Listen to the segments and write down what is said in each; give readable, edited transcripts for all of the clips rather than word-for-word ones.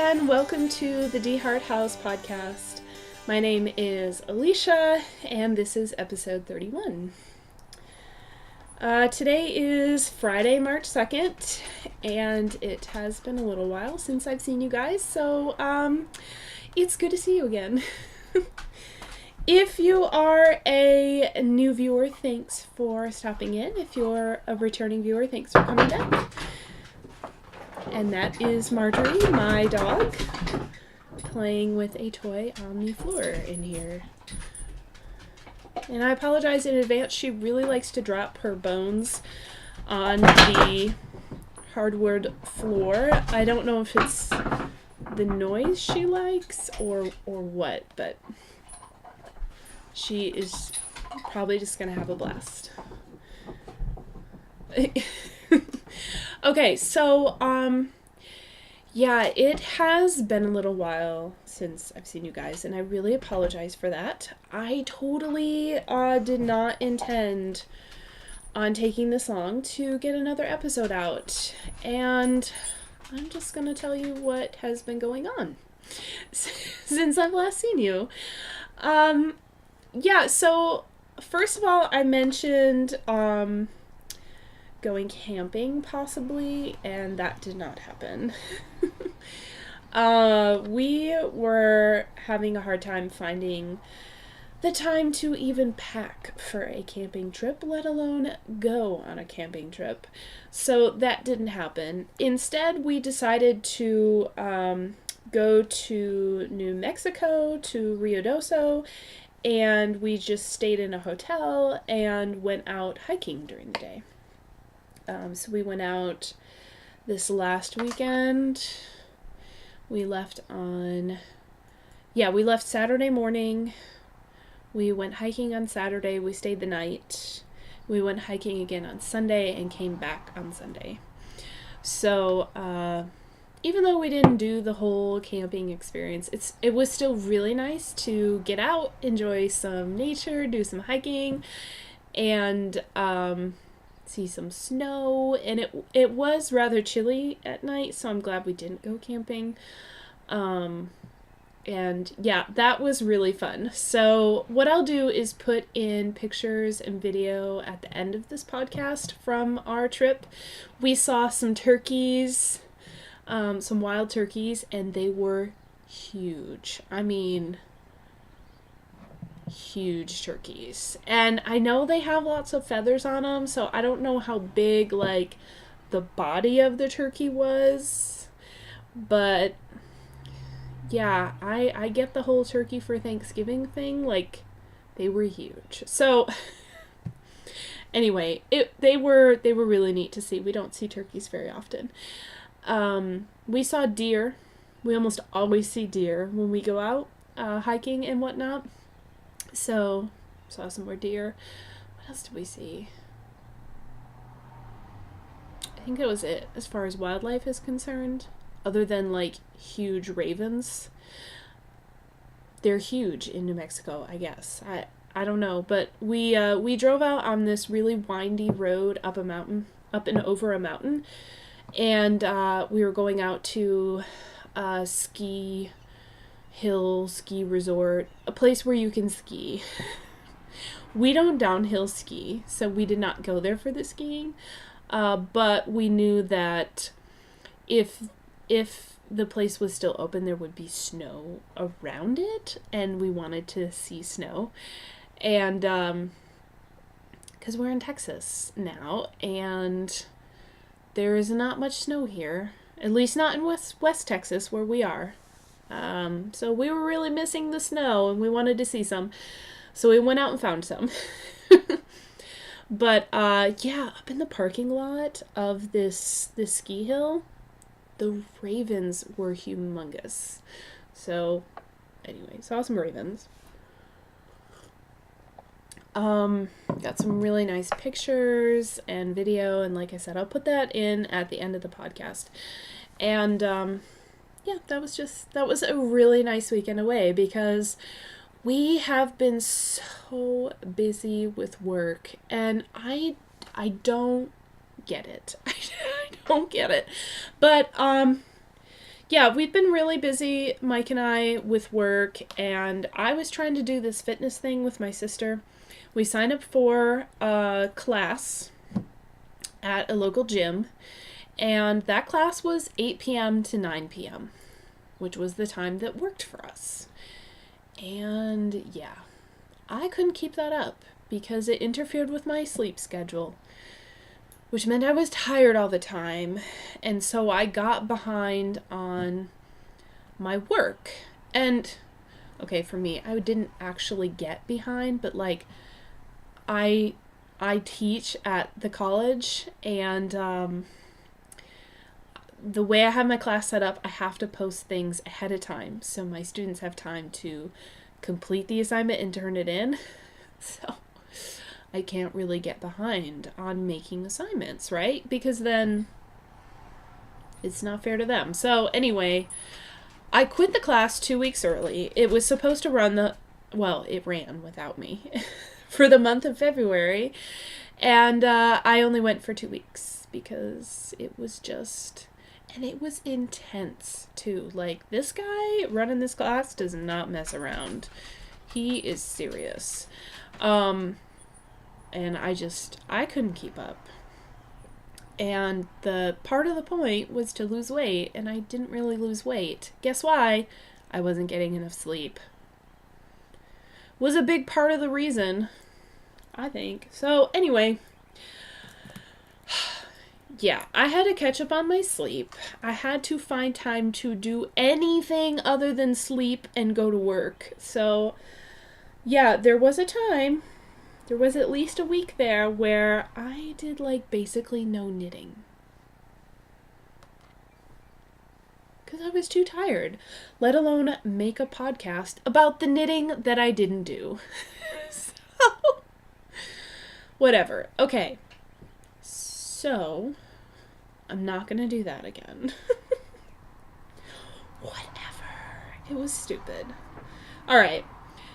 and welcome to the DeHart House Podcast. My name is Alicia, and this is episode 31. Today is Friday, March 2nd, and it has been a little while since I've seen you guys, so it's good to see you again. If you are a new viewer, thanks for stopping in. If you're a returning viewer, thanks for coming back. And that is Marjorie, my dog, playing with a toy on the floor in here. And I apologize in advance, she really likes to drop her bones on the hardwood floor. I don't know if it's the noise she likes or what, but she is probably just gonna have a blast. Okay, so, yeah, it has been a little while since I've seen you guys, and I really apologize for that. I totally did not intend on taking this long to get another episode out, and I'm just gonna tell you what has been going on since I've last seen you. Yeah, so, first of all, I mentioned, going camping, possibly, and that did not happen. We were having a hard time finding the time to even pack for a camping trip, let alone go on a camping trip. So that didn't happen. Instead, we decided to go to New Mexico, to Rio Doso, and we just stayed in a hotel and went out hiking during the day. So we went out this last weekend. We left Saturday morning. We went hiking on Saturday. We stayed the night. We went hiking again on Sunday and came back on Sunday. So, even though we didn't do the whole camping experience, it was still really nice to get out, enjoy some nature, do some hiking, and, see some snow, and it was rather chilly at night, so I'm glad we didn't go camping. And yeah, that was really fun. So what I'll do is put in pictures and video at the end of this podcast from our trip. We saw some turkeys, some wild turkeys, and they were huge. I mean, huge turkeys. And I know they have lots of feathers on them, so I don't know how big, like, the body of the turkey was, but yeah, I get the whole turkey for Thanksgiving thing. Like, they were huge. So anyway, they were really neat to see. We don't see turkeys very often. We saw deer. We almost always see deer when we go out hiking and whatnot. So, saw some more deer. What else did we see? I think that was it as far as wildlife is concerned. Other than, like, huge ravens. They're huge in New Mexico, I guess. I don't know. But we drove out on this really windy road up and over a mountain. And we were going out to a ski resort, a place where you can ski. We don't downhill ski, so we did not go there for the skiing, but we knew that if the place was still open, there would be snow around it, and we wanted to see snow, and because we're in Texas now, and there is not much snow here, at least not in West Texas where we are. So we were really missing the snow, and we wanted to see some. So we went out and found some. But, yeah, up in the parking lot of this ski hill, the ravens were humongous. So, anyway, saw some ravens. Got some really nice pictures and video, and like I said, I'll put that in at the end of the podcast. And, yeah, that was a really nice weekend away, because we have been so busy with work, and I don't get it. I don't get it. But, yeah, we've been really busy, Mike and I, with work, and I was trying to do this fitness thing with my sister. We signed up for a class at a local gym, and that class was 8 p.m. to 9 p.m., which was the time that worked for us. And yeah, I couldn't keep that up because it interfered with my sleep schedule, which meant I was tired all the time. And so I got behind on my work. And, okay, for me, I didn't actually get behind, but like, I teach at the college, and the way I have my class set up, I have to post things ahead of time so my students have time to complete the assignment and turn it in. So I can't really get behind on making assignments, right? Because then it's not fair to them. So anyway, I quit the class 2 weeks early. It was supposed to it ran without me for the month of February. And I only went for 2 weeks because it was just... And it was intense, too. Like, this guy running this class does not mess around. He is serious. And I couldn't keep up. And the part of the point was to lose weight, and I didn't really lose weight. Guess why? I wasn't getting enough sleep. Was a big part of the reason, I think. So, anyway... Yeah, I had to catch up on my sleep. I had to find time to do anything other than sleep and go to work. So, yeah, there was at least a week there where I did like basically no knitting. Because I was too tired, let alone make a podcast about the knitting that I didn't do. So, whatever. Okay. So... I'm not going to do that again. Whatever. It was stupid. Alright.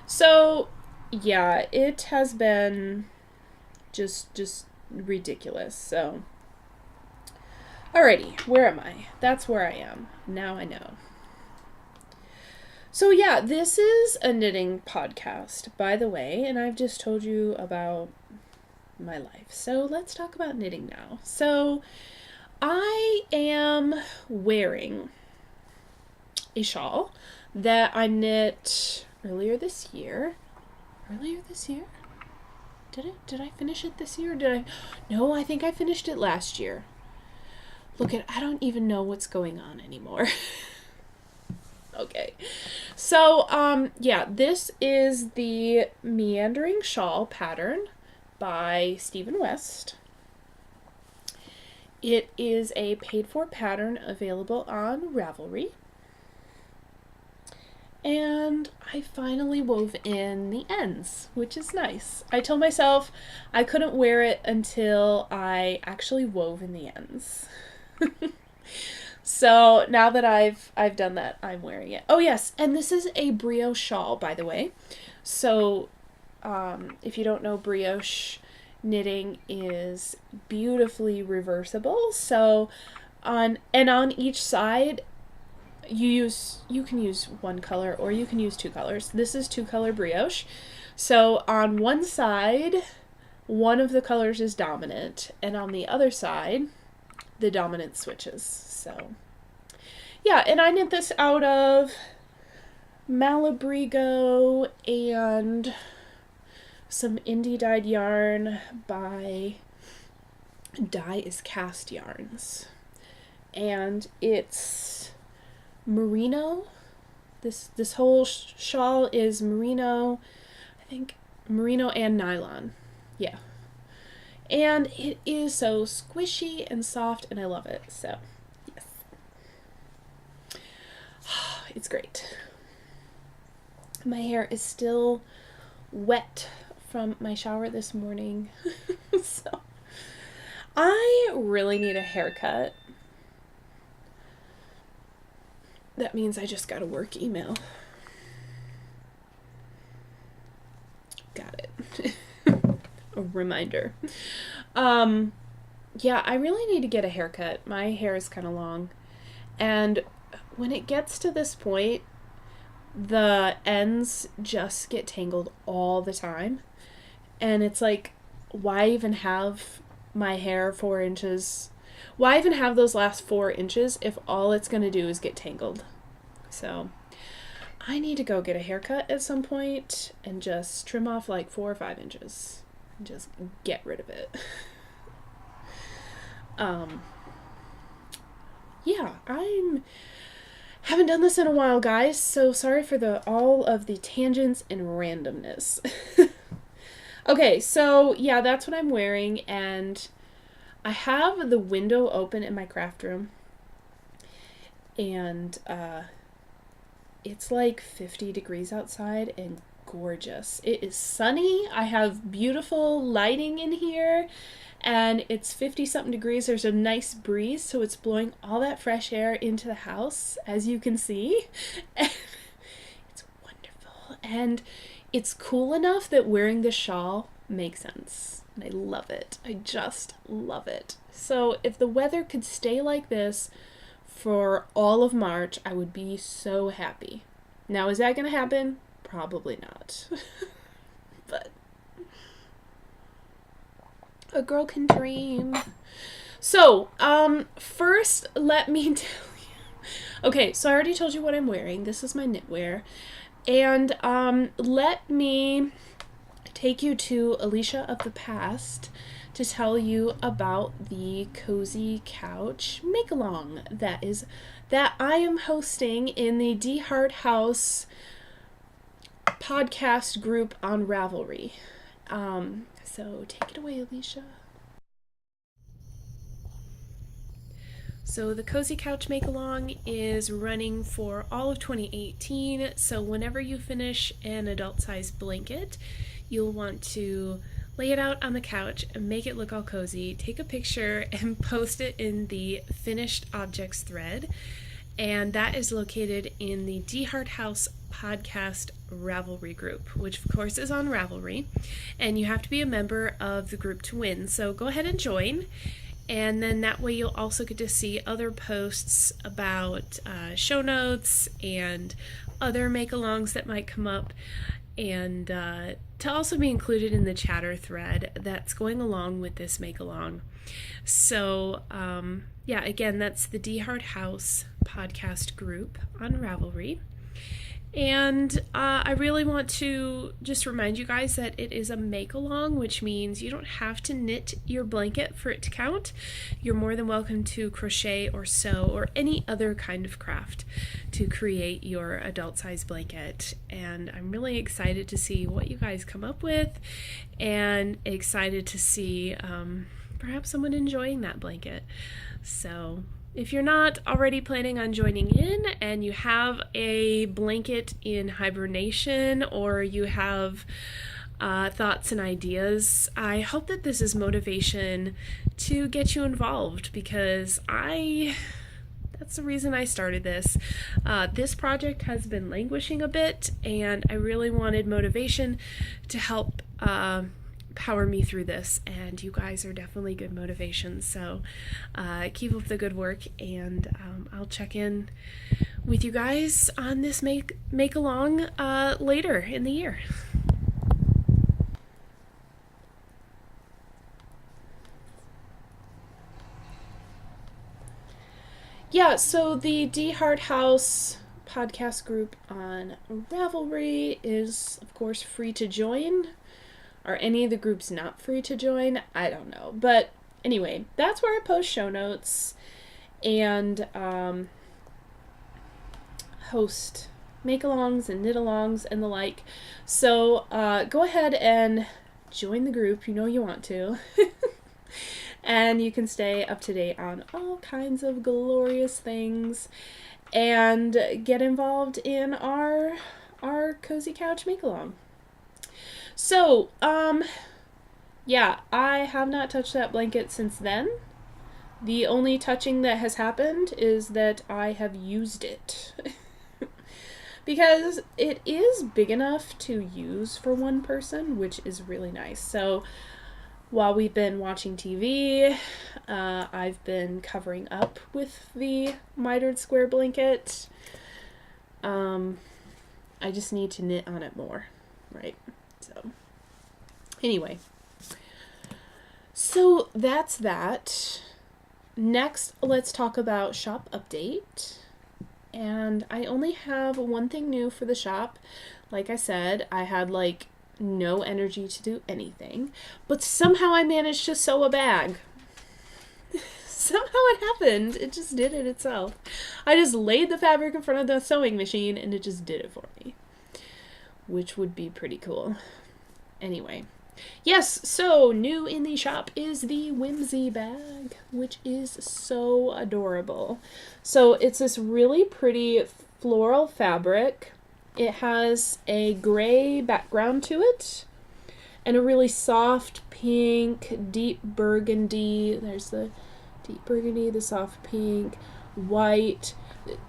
So, yeah, it has been just ridiculous. So, alrighty. Where am I? That's where I am. Now I know. So, yeah, this is a knitting podcast, by the way, and I've just told you about my life. So, let's talk about knitting now. So, I am wearing a shawl that I knit earlier this year. Did I finish it this year? No, I think I finished it last year. I don't even know what's going on anymore. Okay. So, yeah, this is the Meandering Shawl pattern by Stephen West. It is a paid-for pattern available on Ravelry. And I finally wove in the ends, which is nice. I told myself I couldn't wear it until I actually wove in the ends. So now that I've done that, I'm wearing it. Oh yes, and this is a brioche shawl, by the way. So if you don't know, brioche knitting is beautifully reversible. So on each side you can use one color or you can use two colors. This is 2-color brioche. So on one side, one of the colors is dominant, and on the other side, the dominant switches. So yeah, and I knit this out of Malabrigo and some indie dyed yarn by Dye is Cast Yarns, and it's merino. This whole shawl is merino, I think merino and nylon. Yeah, and it is so squishy and soft, and I love it. So yes, it's great. My hair is still wet from my shower this morning. So I really need a haircut. That means I just got a work email. Got it. A reminder. Yeah, I really need to get a haircut. My hair is kind of long. And when it gets to this point, the ends just get tangled all the time. And it's like, why even have my hair 4 inches? Why even have those last 4 inches if all it's going to do is get tangled? So I need to go get a haircut at some point and just trim off like 4 or 5 inches and just get rid of it. Yeah, haven't done this in a while, guys, so sorry for all of the tangents and randomness. Okay, so yeah, that's what I'm wearing, and I have the window open in my craft room, and it's like 50 degrees outside and gorgeous. It is sunny. I have beautiful lighting in here, and it's 50-something degrees. There's a nice breeze, so it's blowing all that fresh air into the house, as you can see. It's wonderful, and it's cool enough that wearing this shawl makes sense. And I love it. I just love it. So if the weather could stay like this for all of March, I would be so happy. Now, is that going to happen? Probably not. But a girl can dream. So, first, let me tell you. Okay, so I already told you what I'm wearing. This is my knitwear. And let me take you to Alicia of the past to tell you about the Cozy Couch make-along that I am hosting in the DeHart House Podcast Group on Ravelry. So take it away, Alicia. So the Cozy Couch Make-Along is running for all of 2018, so whenever you finish an adult-sized blanket, you'll want to lay it out on the couch and make it look all cozy, take a picture and post it in the Finished Objects thread, and that is located in the DeHart House Podcast Ravelry group, which of course is on Ravelry, and you have to be a member of the group to win, so go ahead and join. And then that way you'll also get to see other posts about show notes and other make-alongs that might come up, and to also be included in the chatter thread that's going along with this make-along. So yeah, again, that's the DeHart House Podcast Group on Ravelry. And I really want to just remind you guys that it is a make-along, which means you don't have to knit your blanket for it to count. You're more than welcome to crochet or sew or any other kind of craft to create your adult-sized blanket. And I'm really excited to see what you guys come up with, and excited to see perhaps someone enjoying that blanket. So if you're not already planning on joining in and you have a blanket in hibernation, or you have thoughts and ideas, I hope that this is motivation to get you involved, because that's the reason I started this. This project has been languishing a bit, and I really wanted motivation to help power me through this, and you guys are definitely good motivation, so keep up the good work, and I'll check in with you guys on this make along later in the year. Yeah, so the DeHart House Podcast Group on Ravelry is, of course, free to join. Are any of the groups not free to join? I don't know. But anyway, that's where I post show notes and host make-alongs and knit-alongs and the like. So go ahead and join the group. You know you want to. And you can stay up to date on all kinds of glorious things and get involved in our Cozy Couch make-along. So, yeah, I have not touched that blanket since then. The only touching that has happened is that I have used it. Because it is big enough to use for one person, which is really nice. So, while we've been watching TV, I've been covering up with the mitered square blanket. I just need to knit on it more, right? So, anyway. So, that's that. Next, let's talk about shop update. And I only have one thing new for the shop. Like I said, I had like no energy to do anything, but somehow I managed to sew a bag. Somehow it happened. It just did it itself. I just laid the fabric in front of the sewing machine and it just did it for me, which would be pretty cool. Anyway, yes, so new in the shop is the Whimsy bag, which is so adorable. So it's this really pretty floral fabric. It has a gray background to it and a really soft pink, deep burgundy. There's the deep burgundy, the soft pink, white.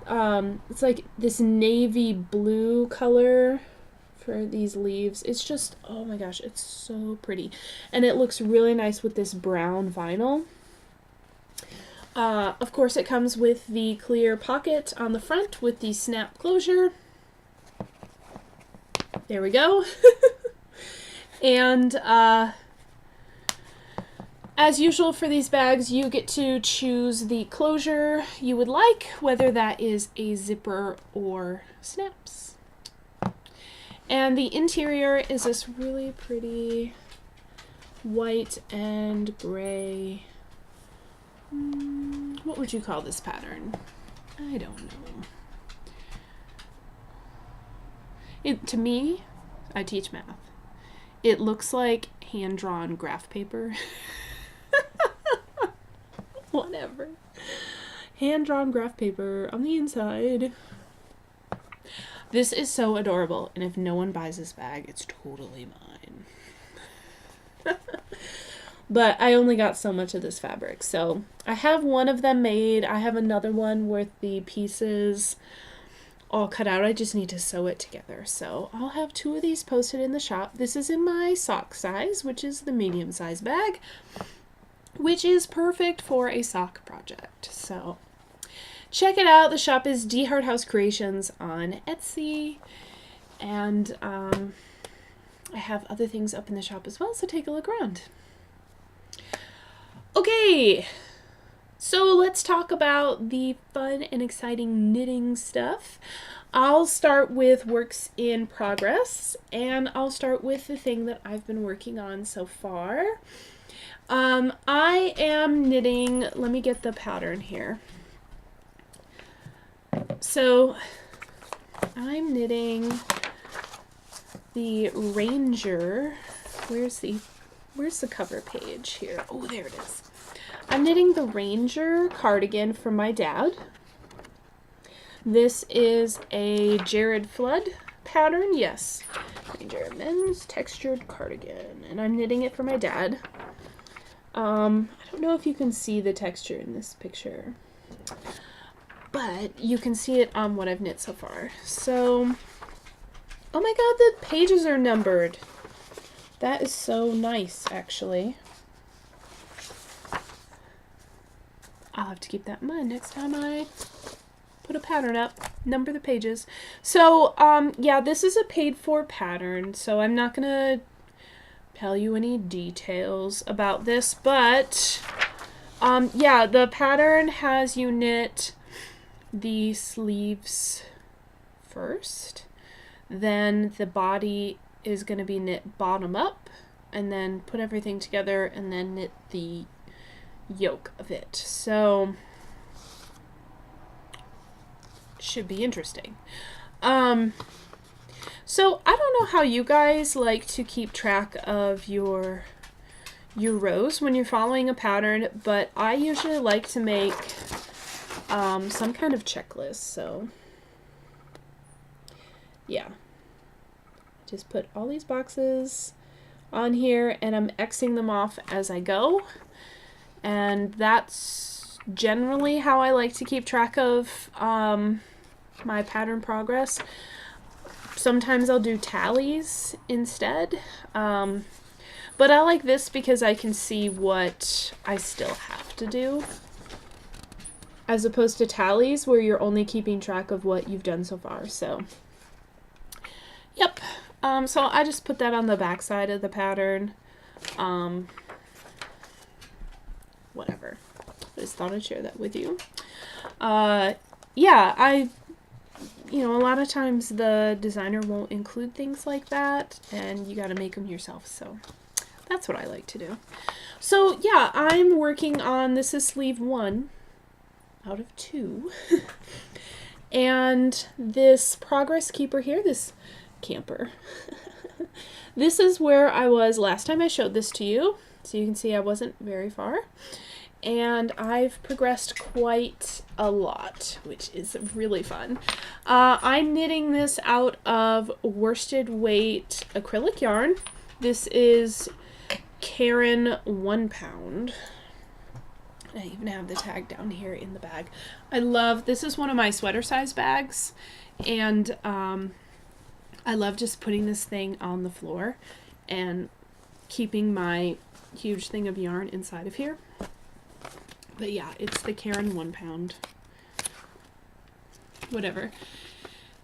It's like this navy blue color for these leaves. It's just, oh my gosh, it's so pretty. And it looks really nice with this brown vinyl. Of course, it comes with the clear pocket on the front with the snap closure. There we go. And as usual for these bags, you get to choose the closure you would like, whether that is a zipper or snaps. And the interior is this really pretty white and gray. What would you call this pattern? I don't know. To me, I teach math. It looks like hand-drawn graph paper. Whatever. Hand-drawn graph paper on the inside. This is so adorable, and if no one buys this bag, it's totally mine. But I only got so much of this fabric, so I have one of them made. I have another one with the pieces all cut out. I just need to sew it together. So I'll have two of these posted in the shop. This is in my sock size, which is the medium size bag, which is perfect for a sock project. So check it out. The shop is DeHart House Creations on Etsy. And I have other things up in the shop as well, so take a look around. Okay, so let's talk about the fun and exciting knitting stuff. I'll start with works in progress, and I'll start with the thing that I've been working on so far. I am knitting, let me get the pattern here. So I'm knitting the Ranger. Where's the cover page here? Oh, there it is. I'm knitting the Ranger cardigan for my dad. This is a Jared Flood pattern. Yes, Ranger men's textured cardigan, and I'm knitting it for my dad. I don't know if you can see the texture in this picture, but you can see it on what I've knit so far. So, oh my god, the pages are numbered. That is so nice, actually. I'll have to keep that in mind next time I put a pattern up. Number the pages. So, yeah, this is a paid-for pattern, so I'm not going to tell you any details about this, but, yeah, the pattern has you knit the sleeves first, then the body is going to be knit bottom up, and then put everything together, and then knit the yoke of it. So should be interesting. So I don't know how you guys like to keep track of your rows when you're following a pattern, but I usually like to make some kind of checklist. So yeah, just put all these boxes on here and I'm Xing them off as I go. And that's generally how I like to keep track of my pattern progress. Sometimes I'll do tallies instead. But I like this because I can see what I still have to do, as opposed to tallies where you're only keeping track of what you've done so far. So, yep. So I just put that on the back side of the pattern. Whatever. I just thought I'd share that with you. Yeah, a lot of times the designer won't include things like that, and you got to make them yourself. So that's what I like to do. So yeah, I'm working on, this is sleeve 1 out of 2. And this progress keeper here, this camper, this is where I was last time I showed this to you. So you can see I wasn't very far. And I've progressed quite a lot, which is really fun. I'm knitting this out of worsted weight acrylic yarn. This is Karen 1 pound. I even have the tag down here in the bag. This is one of my sweater size bags, and I love just putting this thing on the floor and keeping my huge thing of yarn inside of here. But yeah, it's the Karen 1 pound. Whatever.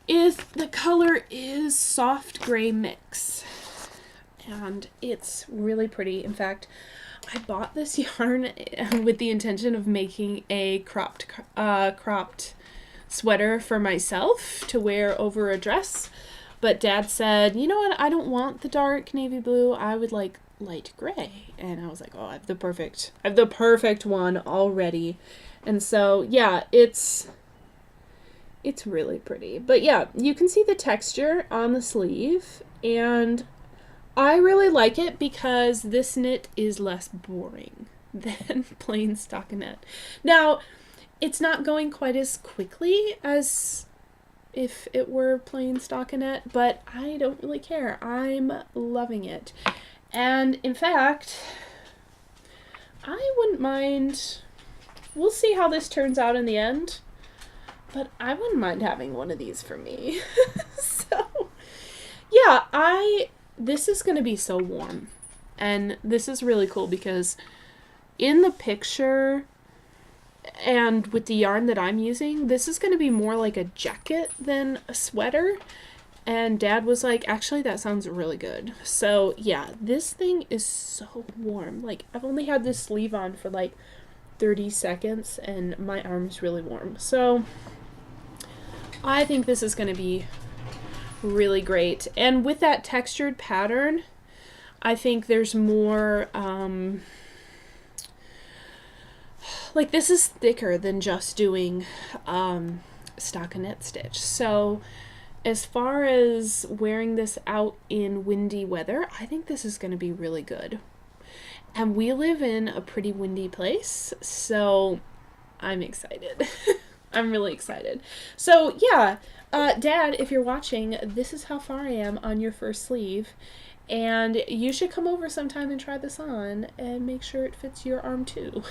The color is soft gray mix. And it's really pretty. In fact, I bought this yarn with the intention of making a cropped sweater for myself to wear over a dress. But Dad said, you know what, I don't want the dark navy blue. I would like light gray. And I was like, oh, I have the perfect one already. And so yeah, it's really pretty. But yeah, you can see the texture on the sleeve, and I really like it because this knit is less boring than plain stockinette. Now, it's not going quite as quickly as if it were plain stockinette, but I don't really care. I'm loving it. And in fact, I wouldn't mind, we'll see how this turns out in the end, but I wouldn't mind having one of these for me. So, yeah, this is going to be so warm. And this is really cool because in the picture and with the yarn that I'm using, this is going to be more like a jacket than a sweater. And Dad was like, actually, that sounds really good. So yeah, this thing is so warm. Like, I've only had this sleeve on for like 30 seconds and my arm's really warm. So I think this is going to be really great. And with that textured pattern, I think there's more, like, this is thicker than just doing stockinette stitch. So as far as wearing this out in windy weather, I think this is going to be really good. And we live in a pretty windy place, so I'm excited. I'm really excited. So yeah, Dad, if you're watching, this is how far I am on your first sleeve. And you should come over sometime and try this on and make sure it fits your arm too.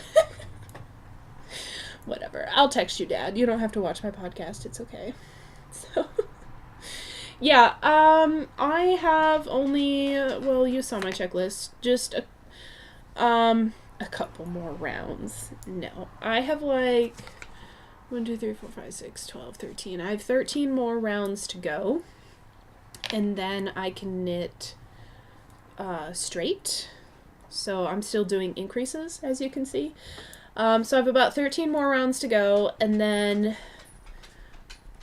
Whatever. I'll text you, Dad. You don't have to watch my podcast. It's okay. So yeah, I have only, well, you saw my checklist, just a couple more rounds. No, I have like 1, 2, 3, 4, 5, 6, 12, 13. I have 13 more rounds to go, and then I can knit straight. So I'm still doing increases, as you can see. So I have about 13 more rounds to go, and then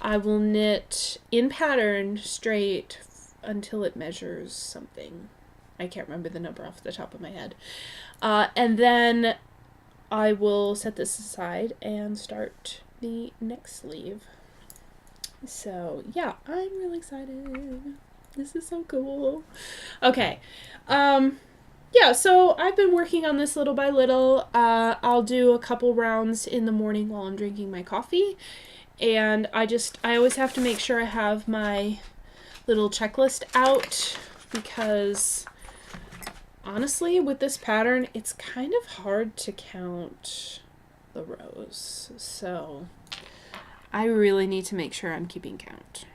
I will knit in pattern straight until it measures something. I can't remember the number off the top of my head. And then I will set this aside and start the next sleeve. So yeah, I'm really excited. This is so cool. Okay. Yeah, so I've been working on this little by little. I'll do a couple rounds in the morning while I'm drinking my coffee. And I always have to make sure I have my little checklist out, because honestly, with this pattern, it's kind of hard to count the rows. So I really need to make sure I'm keeping count.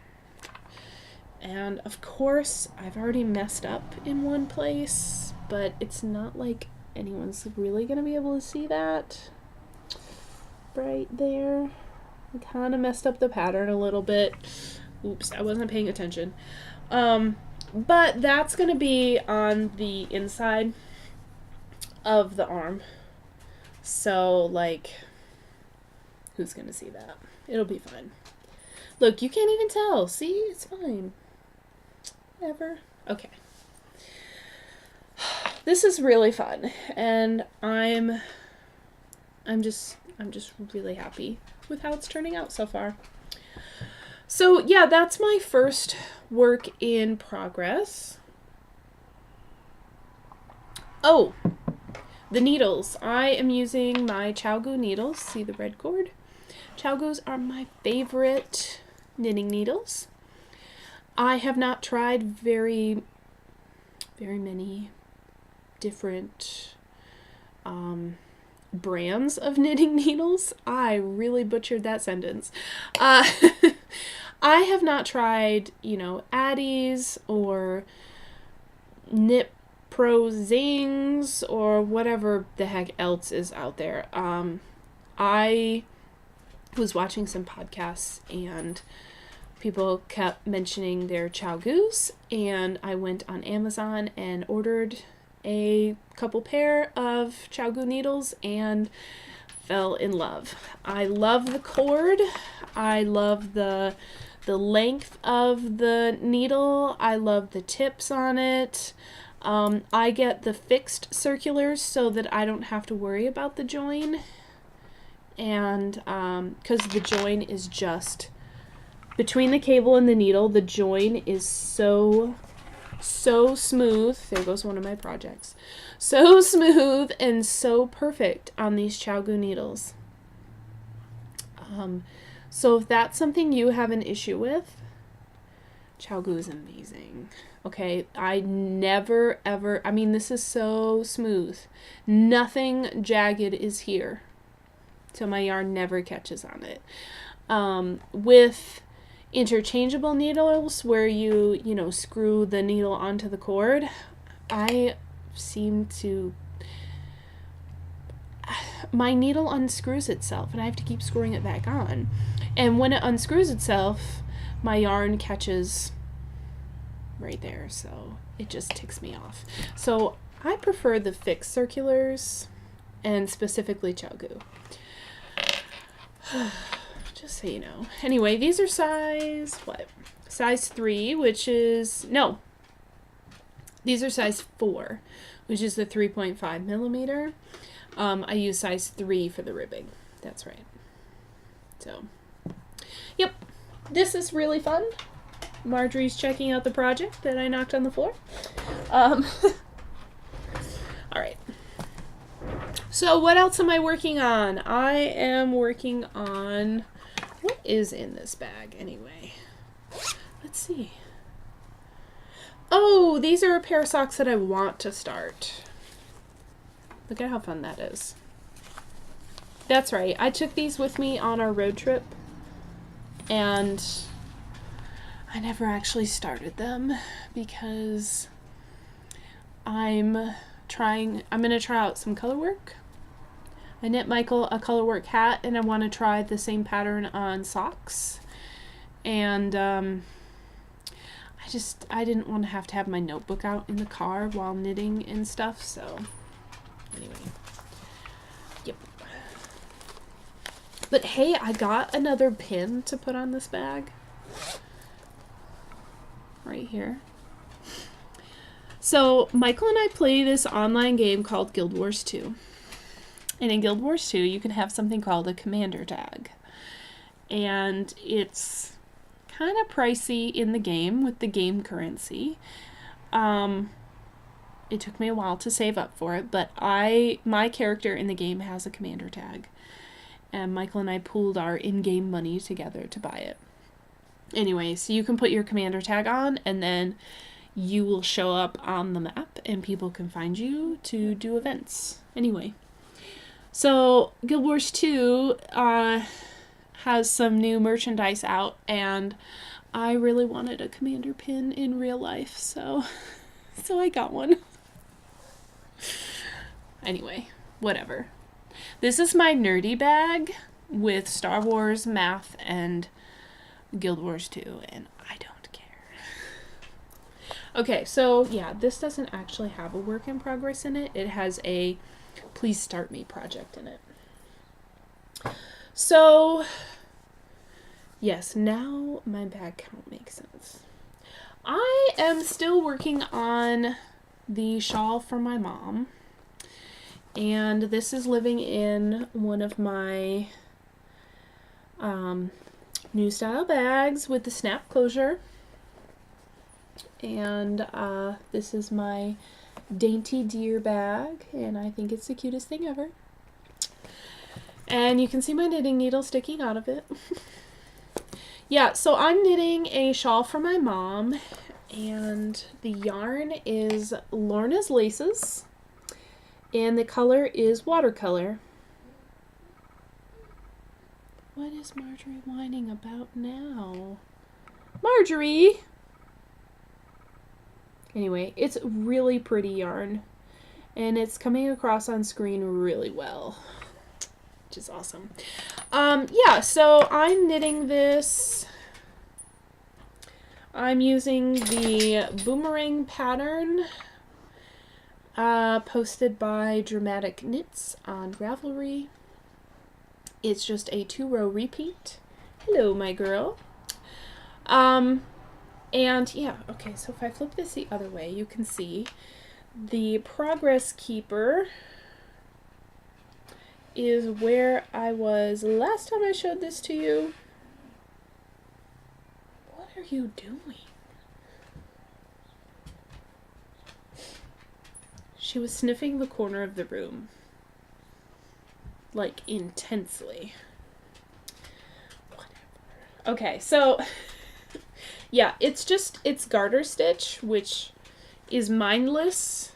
And of course, I've already messed up in one place, but it's not like anyone's really gonna be able to see that right there. I kind of messed up the pattern a little bit. Oops, I wasn't paying attention. But that's gonna be on the inside of the arm. So, like, who's gonna see that? It'll be fine. Look, you can't even tell. See? It's fine. Whatever. Okay. This is really fun, and I'm just really happy with how it's turning out so far. So, yeah, that's my first work in progress. Oh, the needles. I am using my ChowGoo needles. See the red cord? ChowGoos are my favorite knitting needles. I have not tried very many different brands of knitting needles. I really butchered that sentence. I have not tried, Addies or Knit Pro Zings or whatever the heck else is out there. I was watching some podcasts and people kept mentioning their ChowGoos, and I went on Amazon and ordered a couple pair of ChowGoo needles and fell in love. I love the cord. I love the length of the needle. I love the tips on it. I get the fixed circulars so that I don't have to worry about the join. And because the join is just between the cable and the needle, the join is so smooth. There goes one of my projects. So smooth and so perfect on these ChowGoo needles. So if that's something you have an issue with, ChowGoo is amazing. Okay, I never ever, this is so smooth. Nothing jagged is here. So my yarn never catches on it. With interchangeable needles where you screw the needle onto the cord, I seem to, my needle unscrews itself and I have to keep screwing it back on. And when it unscrews itself, my yarn catches right there, so it just ticks me off. So I prefer the fixed circulars and specifically ChowGoo. Just so you know. Anyway, these are size 3, which is, no, these are size 4, which is the 3.5 millimeter. I use size 3 for the ribbing. That's right. So, yep, this is really fun. Marjorie's checking out the project that I knocked on the floor. All right. So what else am I working on? I am working on, what is in this bag anyway? Let's see. Oh, these are a pair of socks that I want to start. Look at how fun that is. That's right. I took these with me on our road trip and I never actually started them because I'm going to try out some color work. I knit Michael a color work hat and I want to try the same pattern on socks. And I didn't want to have my notebook out in the car while knitting and stuff, so anyway. Yep. But hey, I got another pin to put on this bag. Right here. So Michael and I play this online game called Guild Wars 2. And in Guild Wars 2, you can have something called a commander tag. And it's kind of pricey in the game with the game currency. It took me a while to save up for it, but my character in the game has a commander tag. And Michael and I pooled our in-game money together to buy it. Anyway, so you can put your commander tag on, and then you will show up on the map, and people can find you to do events. Anyway, so Guild Wars 2 has some new merchandise out, and I really wanted a commander pin in real life, so I got one. Anyway, whatever. This is my nerdy bag with Star Wars, math, and Guild Wars 2, and I don't care. Okay, so yeah, this doesn't actually have a work in progress in it. It has a please start me project in it. So, yes, now my bag count makes sense. I am still working on the shawl for my mom. And this is living in one of my new style bags with the snap closure. And this is my dainty deer bag, and I think it's the cutest thing ever. And you can see my knitting needle sticking out of it. Yeah, so I'm knitting a shawl for my mom, and the yarn is Lorna's Laces, and the color is watercolor. What is Marjorie whining about now? Marjorie! Anyway, it's really pretty yarn, and it's coming across on screen really well, which is awesome. Yeah, so I'm knitting this. I'm using the boomerang pattern posted by Dramatic Knits on Ravelry. It's just a 2-row repeat. Hello, my girl. And yeah, okay, so if I flip this the other way, you can see the progress keeper is where I was last time I showed this to you. What are you doing? She was sniffing the corner of the room. Like, intensely. Whatever. Okay, so, yeah, it's garter stitch, which is mindless.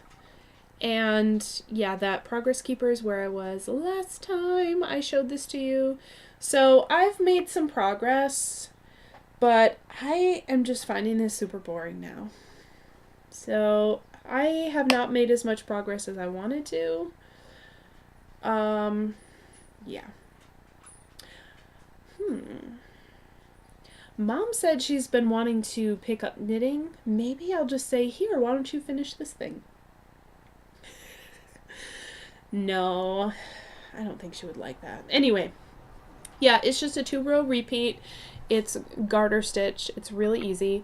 And, yeah, that progress keeper is where I was last time I showed this to you. So, I've made some progress, but I am just finding this super boring now. So, I have not made as much progress as I wanted to. Yeah. Mom said she's been wanting to pick up knitting. Maybe I'll just say, here, why don't you finish this thing? No, I don't think she would like that. Anyway, yeah, it's just a 2-row repeat. It's garter stitch. It's really easy.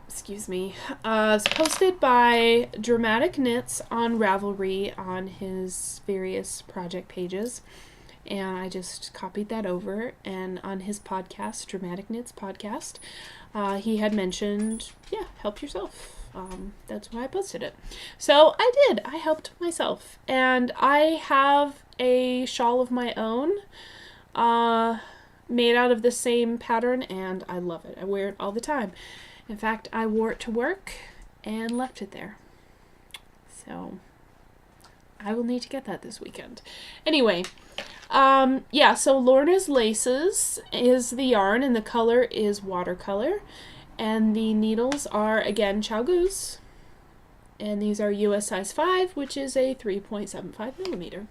Excuse me. It's posted by Dramatic Knits on Ravelry on his various project pages. And I just copied that over. And on his podcast, Dramatic Knits Podcast, he had mentioned, yeah, help yourself. That's why I posted it. So I did. I helped myself. And I have a shawl of my own made out of the same pattern, and I love it. I wear it all the time. In fact, I wore it to work and left it there. So I will need to get that this weekend. Anyway, yeah, so Lorna's Laces is the yarn, and the color is watercolor. And the needles are, again, Chow Goose. And these are US size 5, which is a 3.75 millimeter.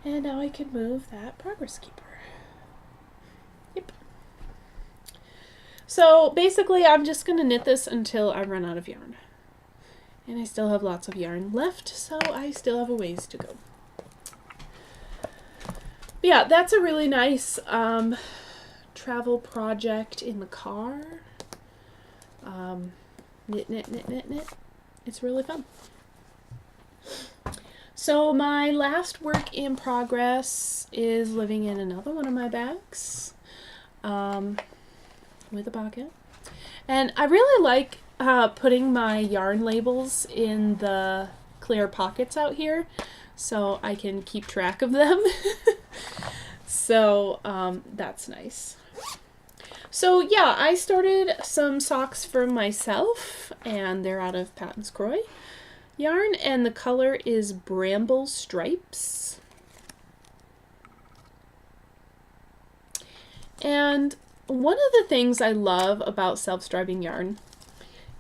And now I can move that progress keeper. Yep. So basically, I'm just going to knit this until I run out of yarn. And I still have lots of yarn left, so I still have a ways to go. But yeah, that's a really nice travel project in the car. Knit, knit, knit, knit, knit. It's really fun. So my last work in progress is living in another one of my bags. With a pocket. And I really like putting my yarn labels in the clear pockets out here so I can keep track of them. So that's nice. So yeah, I started some socks for myself, and they're out of Patton's Croy yarn, and the color is Bramble Stripes. And one of the things I love about self-striving yarn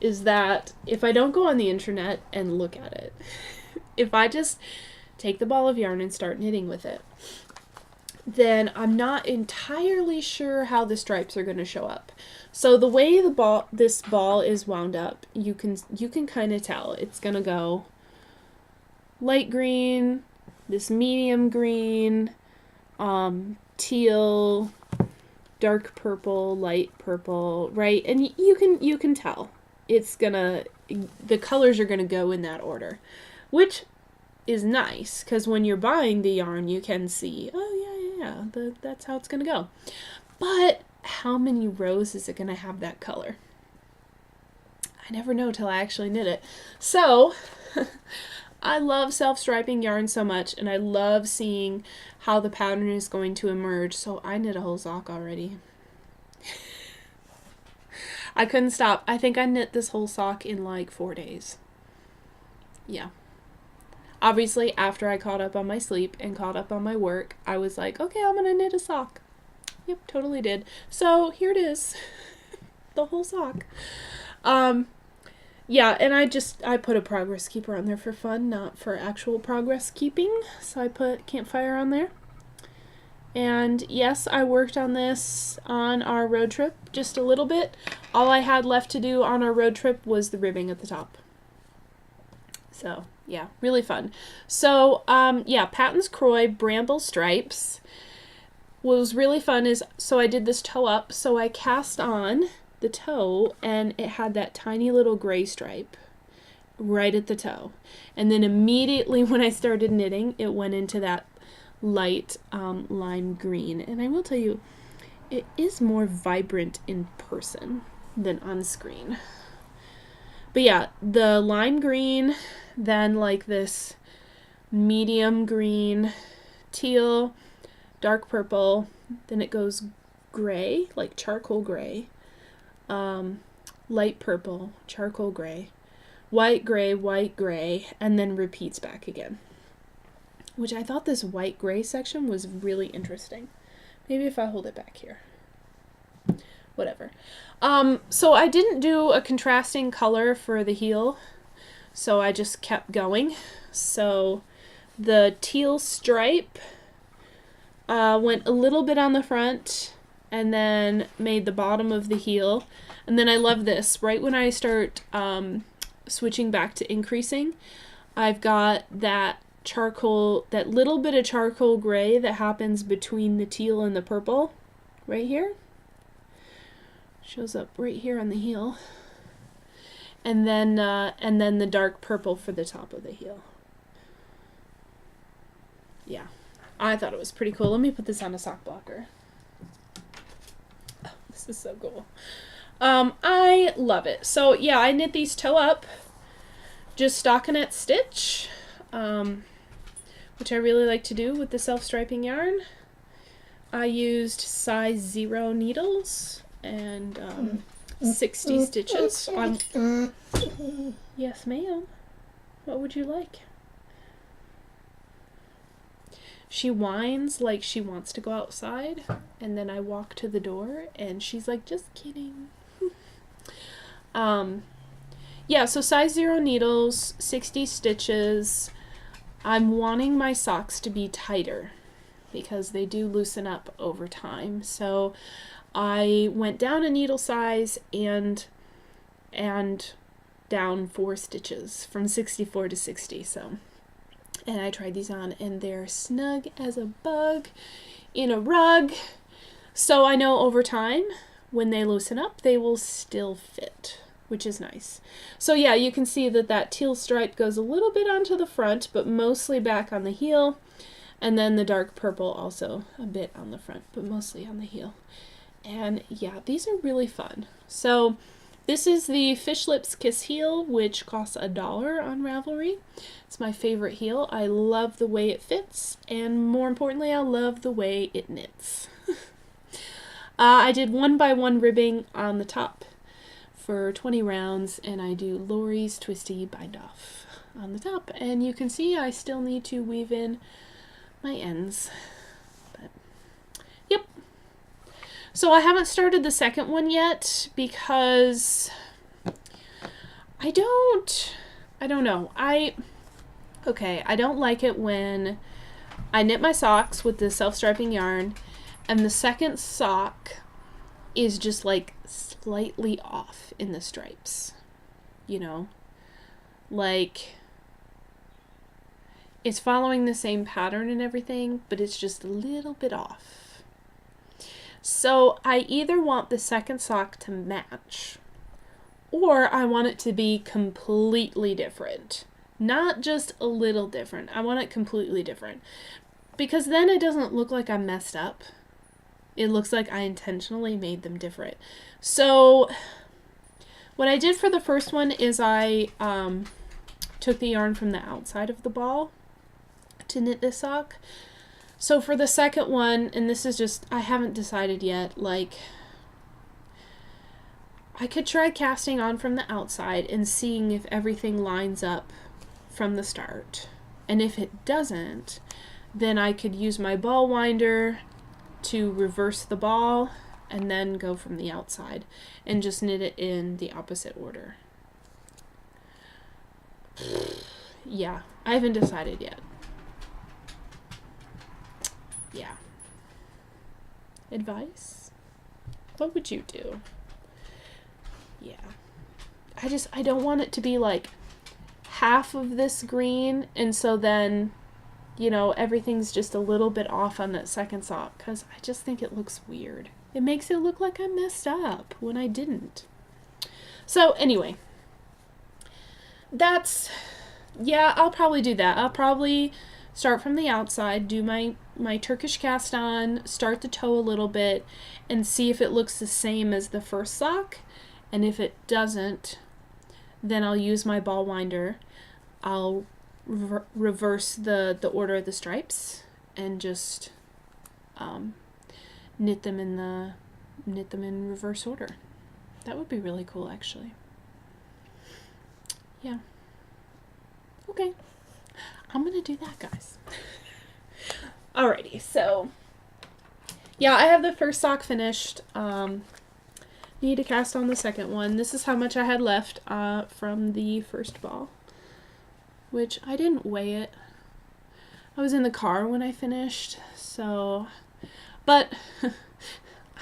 is that if I don't go on the internet and look at it, if I just take the ball of yarn and start knitting with it, then I'm not entirely sure how the stripes are going to show up. So the way this ball is wound up, you can kind of tell. It's going to go light green, this medium green, teal, dark purple, light purple, right? And you can tell. The colors are going to go in that order, which is nice because when you're buying the yarn, you can see, oh yeah, that's how it's going to go. But how many rows is it going to have that color? I never know till I actually knit it. So I love self-striping yarn so much, and I love seeing how the pattern is going to emerge. So I knit a whole sock already. I couldn't stop. I think I knit this whole sock in like 4 days. Yeah. Obviously, after I caught up on my sleep and caught up on my work, I was like, okay, I'm going to knit a sock. Yep, totally did. So here it is. The whole sock. Yeah, and I put a progress keeper on there for fun, not for actual progress keeping. So I put campfire on there. And yes, I worked on this on our road trip just a little bit. All I had left to do on our road trip was the ribbing at the top. So yeah, really fun. So yeah, Patton's Croy Bramble Stripes. What was really fun is, so I did this toe up, so I cast on the toe and it had that tiny little gray stripe right at the toe. And then immediately when I started knitting, it went into that light lime green. And I will tell you, it is more vibrant in person than on screen. But yeah, the lime green, then like this medium green, teal, dark purple, then it goes gray, like charcoal gray, light purple, charcoal gray, white gray, and then repeats back again. Which I thought this white gray section was really interesting. Maybe if I hold it back here. Whatever. So I didn't do a contrasting color for the heel, so I just kept going. So the teal stripe went a little bit on the front and then made the bottom of the heel. And then I love this. Right when I start switching back to increasing, I've got that charcoal, that little bit of charcoal gray that happens between the teal and the purple right here. Shows up right here on the heel. And then the dark purple for the top of the heel. Yeah, I thought it was pretty cool. Let me put this on a sock blocker. Oh, this is so cool. I love it. So yeah, I knit these toe up, just stockinette stitch, which I really like to do with the self-striping yarn. I used size 0 needles and 60 stitches on. Yes, ma'am. What would you like? She whines like she wants to go outside, and then I walk to the door and she's like, just kidding. Yeah, so size 0 needles, 60 stitches. I'm wanting my socks to be tighter because they do loosen up over time. So I went down a needle size and down 4 stitches from 64 to 60. So, and I tried these on and they're snug as a bug in a rug. So I know over time when they loosen up, they will still fit, which is nice. So yeah, you can see that teal stripe goes a little bit onto the front, but mostly back on the heel. And then the dark purple also a bit on the front, but mostly on the heel. And yeah, these are really fun. So this is the Fish Lips Kiss heel, which costs $1 on Ravelry. It's my favorite heel. I love the way it fits, and more importantly, I love the way it knits. I did 1x1 ribbing on the top for 20 rounds, and I do Lori's Twisty Bind Off on the top. And you can see I still need to weave in my ends. But, yep. So I haven't started the second one yet because I don't know. I don't like it when I knit my socks with the self-striping yarn and the second sock is just like slightly off in the stripes, you know, like it's following the same pattern and everything, but it's just a little bit off. So I either want the second sock to match, or I want it to be completely different. Not just a little different. I want it completely different. Because then it doesn't look like I messed up. It looks like I intentionally made them different. So what I did for the first one is I took the yarn from the outside of the ball to knit this sock. So for the second one, and this is just, I haven't decided yet, like, I could try casting on from the outside and seeing if everything lines up from the start. And if it doesn't, then I could use my ball winder to reverse the ball and then go from the outside and just knit it in the opposite order. Yeah, I haven't decided yet. Yeah. Advice? What would you do? Yeah. I don't want it to be like half of this green and so then, you know, everything's just a little bit off on that second sock because I just think it looks weird. It makes it look like I messed up when I didn't. So anyway, I'll probably do that. I'll probably start from the outside, do my Turkish cast on, start the toe a little bit, and see if it looks the same as the first sock. And if it doesn't, then I'll use my ball winder. I'll reverse the order of the stripes and just knit them in reverse order. That would be really cool, actually. Yeah. Okay. I'm gonna do that, guys. Alrighty, so yeah, I have the first sock finished. Need to cast on the second one. This is how much I had left from the first ball, which I didn't weigh it. I was in the car when I finished, so, but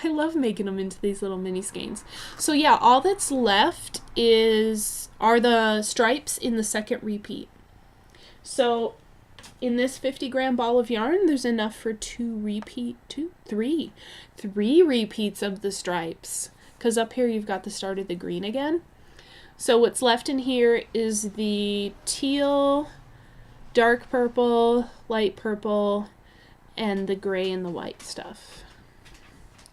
I love making them into these little mini skeins. So yeah, all that's left are the stripes in the second repeat. So in this 50-gram ball of yarn, there's enough for three repeats of the stripes. Because up here you've got the start of the green again. So what's left in here is the teal, dark purple, light purple, and the gray and the white stuff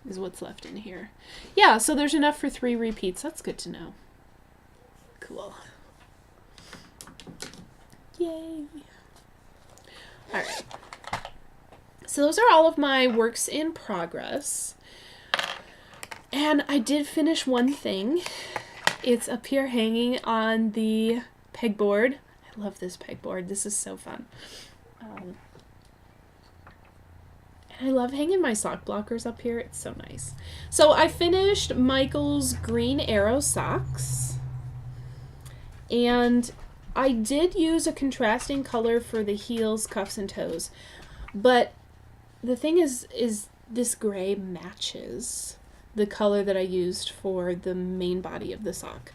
is what's left in here. Yeah, so there's enough for 3 repeats. That's good to know. Cool. Yay. Alright. So those are all of my works in progress. And I did finish one thing. It's up here hanging on the pegboard. I love this pegboard. This is so fun. And I love hanging my sock blockers up here. It's so nice. So I finished Michael's Green Arrow socks. And I did use a contrasting color for the heels, cuffs, and toes. But the thing is this gray matches the color that I used for the main body of the sock.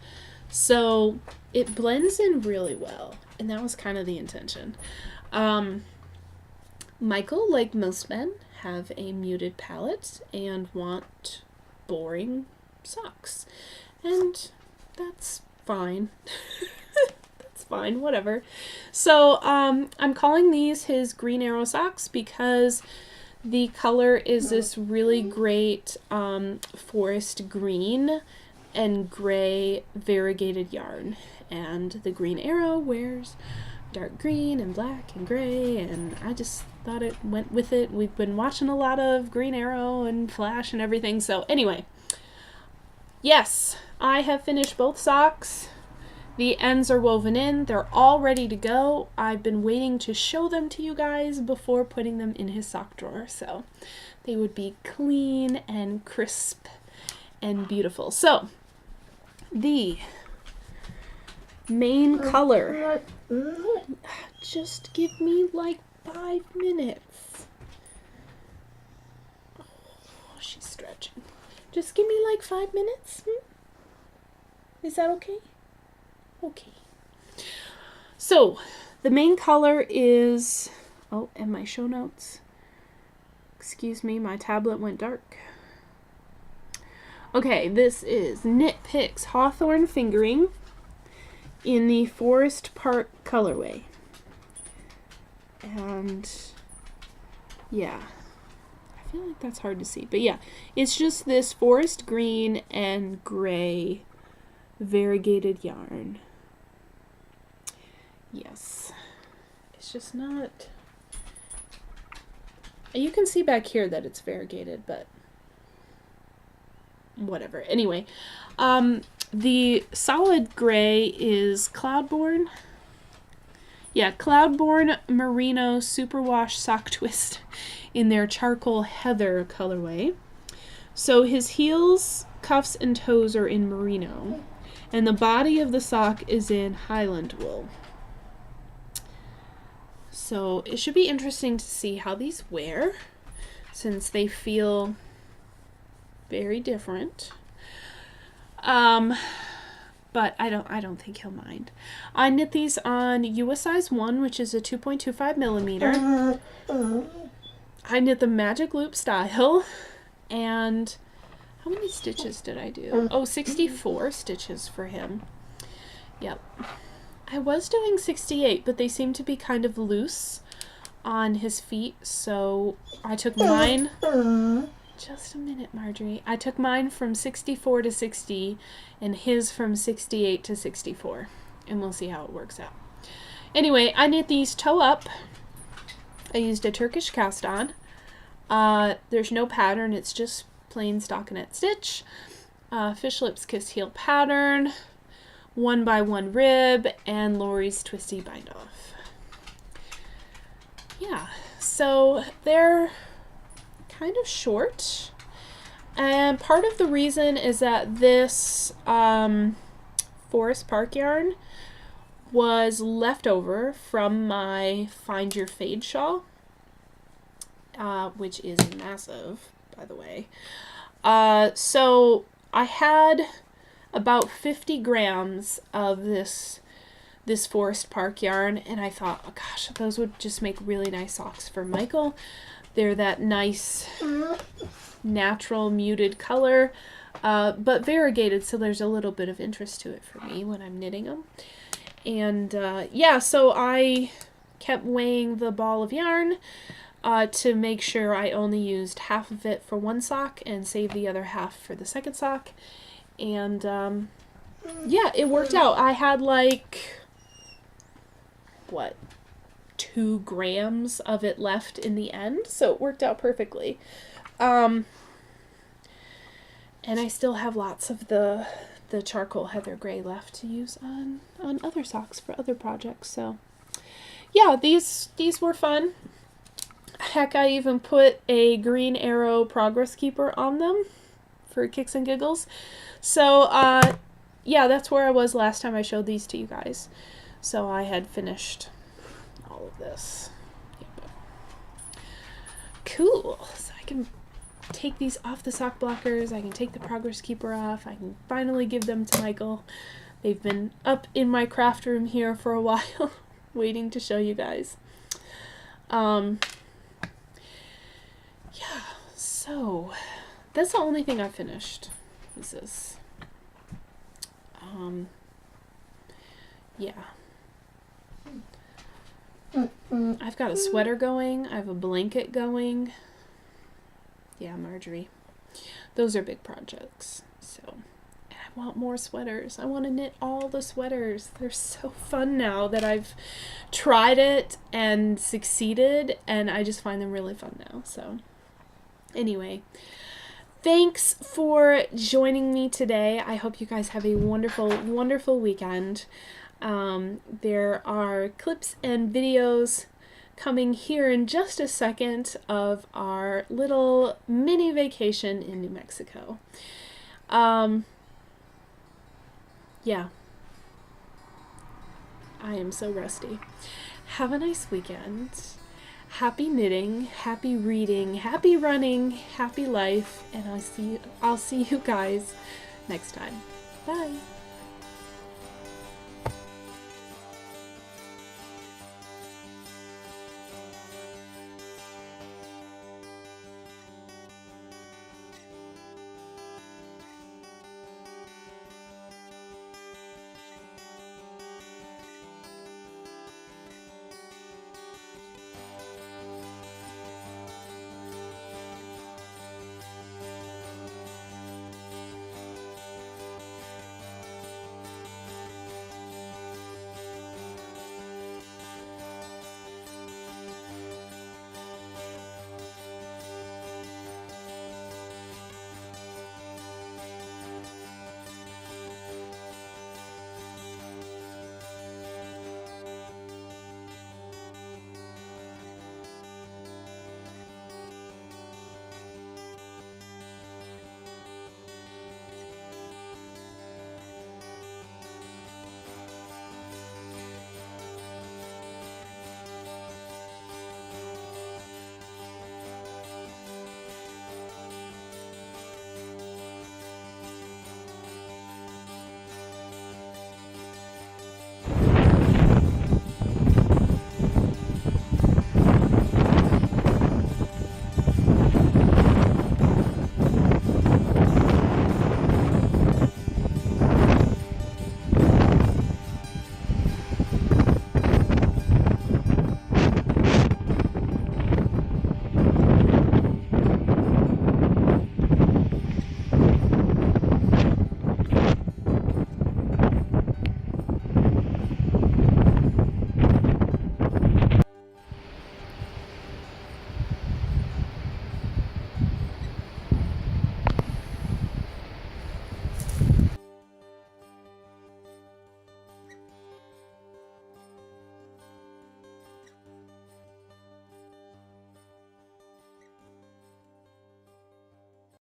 So it blends in really well, and that was kind of the intention. Michael, like most men, have a muted palette and want boring socks. And that's fine. That's fine, whatever. So I'm calling these his Green Arrow socks because the color is this really great forest green and gray variegated yarn. And the Green Arrow wears dark green and black and gray, and I just thought it went with it. We've been watching a lot of Green Arrow and Flash and everything. So anyway, yes, I have finished both socks. The ends are woven in. They're all ready to go. I've been waiting to show them to you guys before putting them in his sock drawer, so they would be clean and crisp and beautiful. So the main color. Just give me like 5 minutes. Oh, she's stretching. Just give me like 5 minutes. Is that okay? Okay. So, the main color is... Oh, and my show notes. Excuse me, my tablet went dark. Okay, this is Knit Picks Hawthorne Fingering in the Forest Park colorway. And yeah, I feel like that's hard to see, but yeah, it's just this forest green and gray variegated yarn. Yes, it's just not, you can see back here that it's variegated, but whatever. Anyway, the solid gray is Cloudborne. Yeah, Cloudborne Merino Superwash Sock Twist in their Charcoal Heather colorway. So his heels, cuffs, and toes are in merino, and the body of the sock is in Highland wool. So it should be interesting to see how these wear, since they feel very different. But I don't think he'll mind. I knit these on US size 1, which is a 2.25 millimeter. I knit the Magic Loop style, and how many stitches did I do? Oh, 64 stitches for him. Yep. I was doing 68, but they seem to be kind of loose on his feet, so I took mine... Just a minute, Marjorie. I took mine from 64 to 60 and his from 68 to 64. And we'll see how it works out. Anyway, I knit these toe up. I used a Turkish cast on. There's no pattern. It's just plain stockinette stitch. Fish lips kiss heel pattern. 1x1 rib. And Lori's twisty bind off. Yeah. So they're kind of short, and part of the reason is that this Forest Park yarn was left over from my Find Your Fade shawl, which is massive, by the way. So I had about 50 grams of this Forest Park yarn, and I thought, oh gosh, those would just make really nice socks for Michael. They're that nice, natural, muted color, but variegated, so there's a little bit of interest to it for me when I'm knitting them. And yeah, so I kept weighing the ball of yarn to make sure I only used half of it for one sock and saved the other half for the second sock. And yeah, it worked out. I had like, what, 2 grams of it left in the end, so it worked out perfectly. And I still have lots of the charcoal heather gray left to use on other socks for other projects. So yeah, these were fun. Heck, I even put a Green Arrow Progress Keeper on them for kicks and giggles. So yeah, that's where I was last time I showed these to you guys. So I had finished all of this. Yep. Cool. So I can take these off the sock blockers. I can take the Progress Keeper off. I can finally give them to Michael. They've been up in my craft room here for a while, waiting to show you guys. Yeah, so that's the only thing I finished, is this. Yeah. I've got a sweater going. I have a blanket going. Yeah, Marjorie. Those are big projects. So, and I want more sweaters. I want to knit all the sweaters. They're so fun now that I've tried it and succeeded, and I just find them really fun now. So, anyway, thanks for joining me today. I hope you guys have a wonderful, wonderful weekend. There are clips and videos coming here in just a second of our little mini vacation in New Mexico. Yeah. I am so rusty. Have a nice weekend. Happy knitting, happy reading, happy running, happy life, and I'll see you guys next time. Bye.